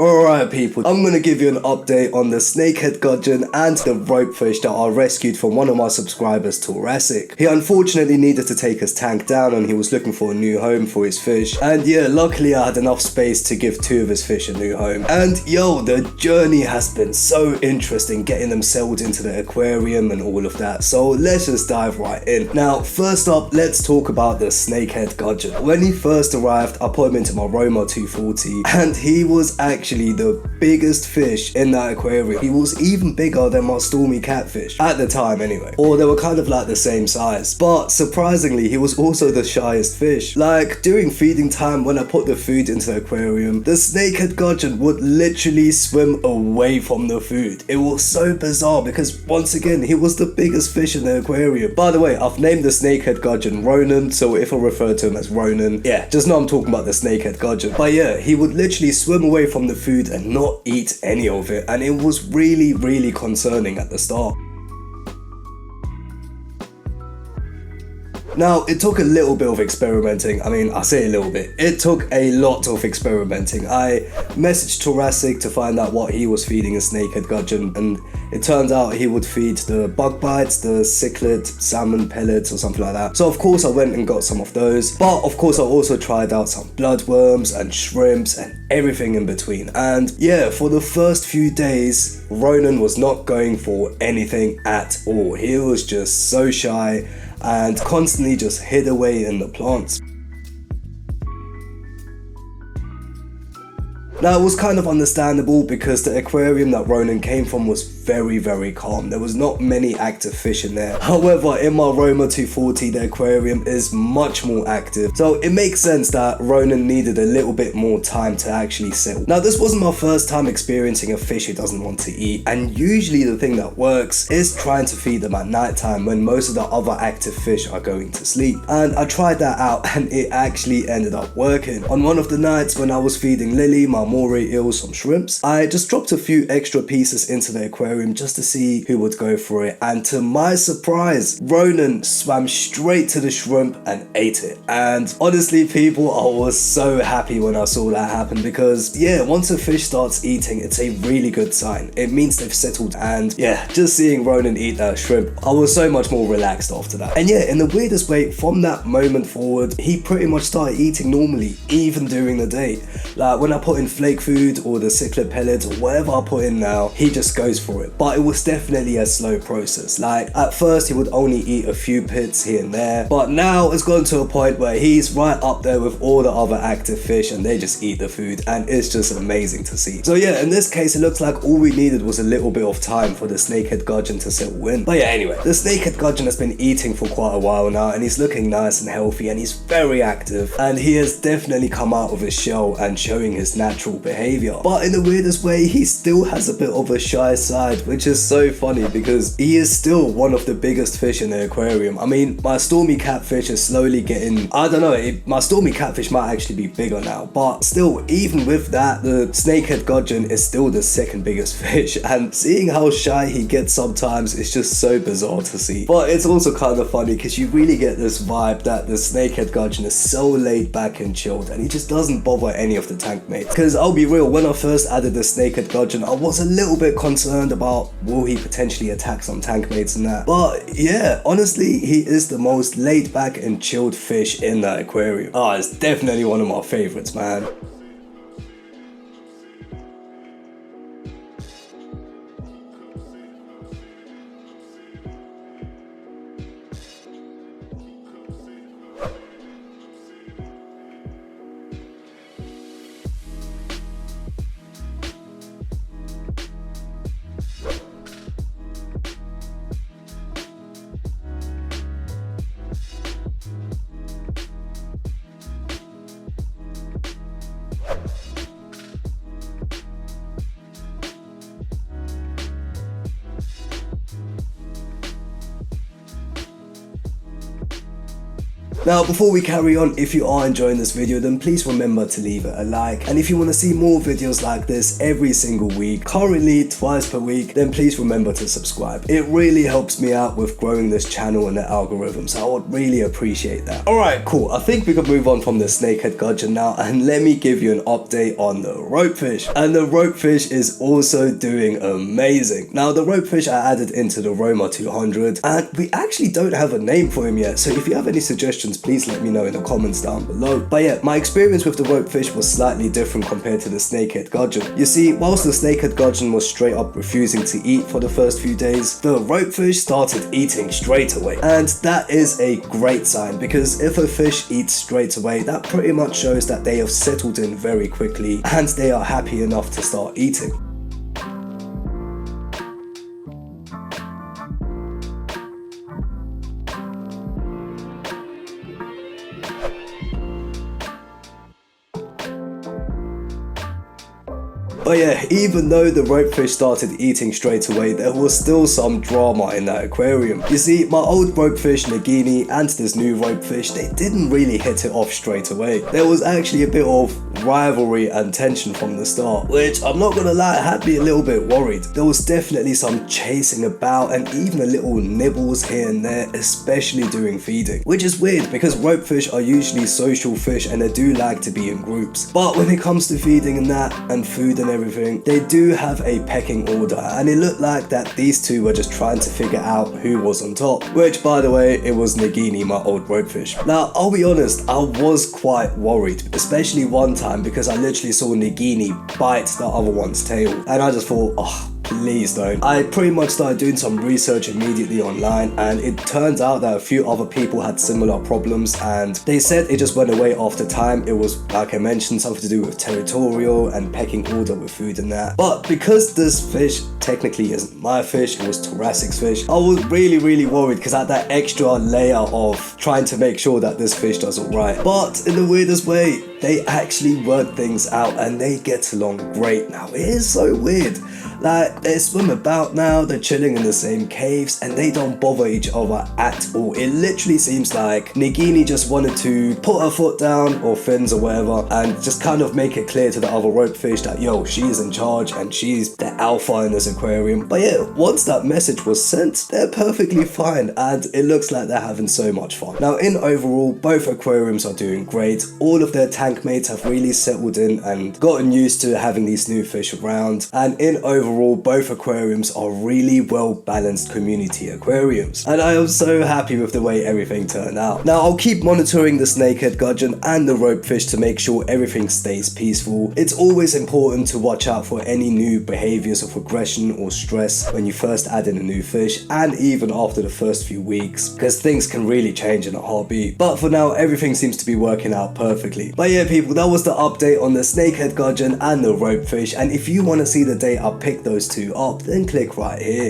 Alright people, I'm gonna give you an update on the Snakehead Gudgeon and the Ropefish that I rescued from one of my subscribers, Taurassic. He unfortunately needed to take his tank down and he was looking for a new home for his fish. And yeah, luckily I had enough space to give two of his fish a new home. And yo, the journey has been so interesting getting them settled into the aquarium and all of that. So let's just dive right in. Now, first up, let's talk about the Snakehead Gudgeon. When he first arrived, I put him into my Roma 240 and he was actually the biggest fish in that aquarium. He was even bigger than my stormy catfish at the time anyway, or they were kind of like the same size. But surprisingly, he was also the shyest fish. Like during feeding time, when I put the food into the aquarium, the Snakehead Gudgeon would literally swim away from the food. It was so bizarre because once again, he was the biggest fish in the aquarium. By the way, I've named the Snakehead Gudgeon Ronan, so if I refer to him as Ronan, yeah, just know I'm talking about the Snakehead Gudgeon. But yeah, he would literally swim away from the food and not eat any of it, and it was really concerning at the start. Now, it took a little bit of experimenting. I mean, I say a little bit. It took a lot of experimenting. I messaged Taurassic to find out what he was feeding a Snakehead Gudgeon, and it turns out he would feed the bug bites, the cichlid, salmon pellets or something like that. So of course I went and got some of those. But of course I also tried out some bloodworms and shrimps and everything in between. And yeah, for the first few days, Ronan was not going for anything at all. He was just so shy and constantly just hid away in the plants. Now, it was kind of understandable because the aquarium that Ronan came from was very calm. There was not many active fish in there. However, in my Roma 240, the aquarium is much more active. So it makes sense that Ronan needed a little bit more time to actually settle. Now, this wasn't my first time experiencing a fish who doesn't want to eat. And usually the thing that works is trying to feed them at night time when most of the other active fish are going to sleep. And I tried that out and it actually ended up working. On one of the nights when I was feeding Lily, my moray eels, some shrimps, I just dropped a few extra pieces into the aquarium just to see who would go for it, and to my surprise, Ronan swam straight to the shrimp and ate it. And honestly people, I was so happy when I saw that happen, because yeah, once a fish starts eating, it's a really good sign. It means they've settled. And yeah, just seeing Ronan eat that shrimp, I was so much more relaxed after that. And yeah, in the weirdest way, from that moment forward, he pretty much started eating normally, even during the day. Like when I put in flake food or the cichlid pellets or whatever I put in now, he just goes for it. But it was definitely a slow process. Like at first he would only eat a few pits here and there, but now it's gone to a point where he's right up there with all the other active fish and they just eat the food, and it's just amazing to see. So yeah, in this case it looks like all we needed was a little bit of time for the Snakehead Gudgeon to settle in. But yeah, anyway, the Snakehead Gudgeon has been eating for quite a while now and he's looking nice and healthy and he's very active, and he has definitely come out of his shell and showing his natural behavior. But in the weirdest way, he still has a bit of a shy side, which is so funny because he is still one of the biggest fish in the aquarium. I mean, my stormy catfish is slowly getting, I don't know, my stormy catfish might actually be bigger now, but still, even with that, the Snakehead Gudgeon is still the second biggest fish, and seeing how shy he gets sometimes is just so bizarre to see. But it's also kind of funny because you really get this vibe that the Snakehead Gudgeon is so laid back and chilled and he just doesn't bother any of the tank mates. Because I'll be real, when I first added the Snakehead Gudgeon, I was a little bit concerned about will he potentially attack some tank mates and that. But yeah, honestly, he is the most laid back and chilled fish in that aquarium. It's definitely one of my favorites, man. Now before we carry on, if you are enjoying this video, then please remember to leave it a like, and if you want to see more videos like this every single week, currently twice per week, then please remember to subscribe. It really helps me out with growing this channel and the algorithm, so I would really appreciate that. Alright, cool. I think we can move on from the Snakehead Gudgeon now, and let me give you an update on the Ropefish. And the Ropefish is also doing amazing. Now the Ropefish I added into the Roma 200, and we actually don't have a name for him yet, so if you have any suggestions, please let me know in the comments down below. But yeah, my experience with the Ropefish was slightly different compared to the Snakehead Gudgeon. You see, whilst the Snakehead Gudgeon was straight up refusing to eat for the first few days, the Ropefish started eating straight away. And that is a great sign, because if a fish eats straight away, that pretty much shows that they have settled in very quickly and they are happy enough to start eating. But yeah, even though the Ropefish started eating straight away, there was still some drama in that aquarium. You see, my old Ropefish Nagini and this new Ropefish, they didn't really hit it off straight away. There was actually a bit of rivalry and tension from the start, which I'm not gonna lie, had me a little bit worried. There was definitely some chasing about and even a little nibbles here and there, especially during feeding. Which is weird because Ropefish are usually social fish and they do like to be in groups. But when it comes to feeding and that, and food and everything, they do have a pecking order, and it looked like that these two were just trying to figure out who was on top, which by the way, it was Nagini, my old Ropefish. Now I'll be honest, I was quite worried, especially one time because I literally saw Nagini bite the other one's tail, and I just thought, oh, please don't. I pretty much started doing some research immediately online, and it turns out that a few other people had similar problems, and they said it just went away after time. It was, like I mentioned, something to do with territorial and pecking order with food and that. But because this fish technically isn't my fish, it was Taurasic's fish, I was really worried because I had that extra layer of trying to make sure that this fish does alright. But in the weirdest way, they actually work things out and they get along great now. It is so weird. Like, they swim about now, they're chilling in the same caves, and they don't bother each other at all. It literally seems like Nagini just wanted to put her foot down, or fins or whatever, and just kind of make it clear to the other Ropefish that, yo, she's in charge and she's the alpha in this aquarium. But yeah, once that message was sent, they're perfectly fine, and it looks like they're having so much fun. Now, in overall, both aquariums are doing great. All of their tank mates have really settled in and gotten used to having these new fish around, and in overall, both aquariums are really well balanced community aquariums, and I am so happy with the way everything turned out. Now I'll keep monitoring the Snakehead Gudgeon and the Ropefish to make sure everything stays peaceful. It's always important to watch out for any new behaviors of aggression or stress when you first add in a new fish, and even after the first few weeks, because things can really change in a heartbeat. But for now, everything seems to be working out perfectly. But yeah people, that was the update on the Snakehead Gudgeon and the Ropefish, and if you want to see the day I picked those two up, then click right here.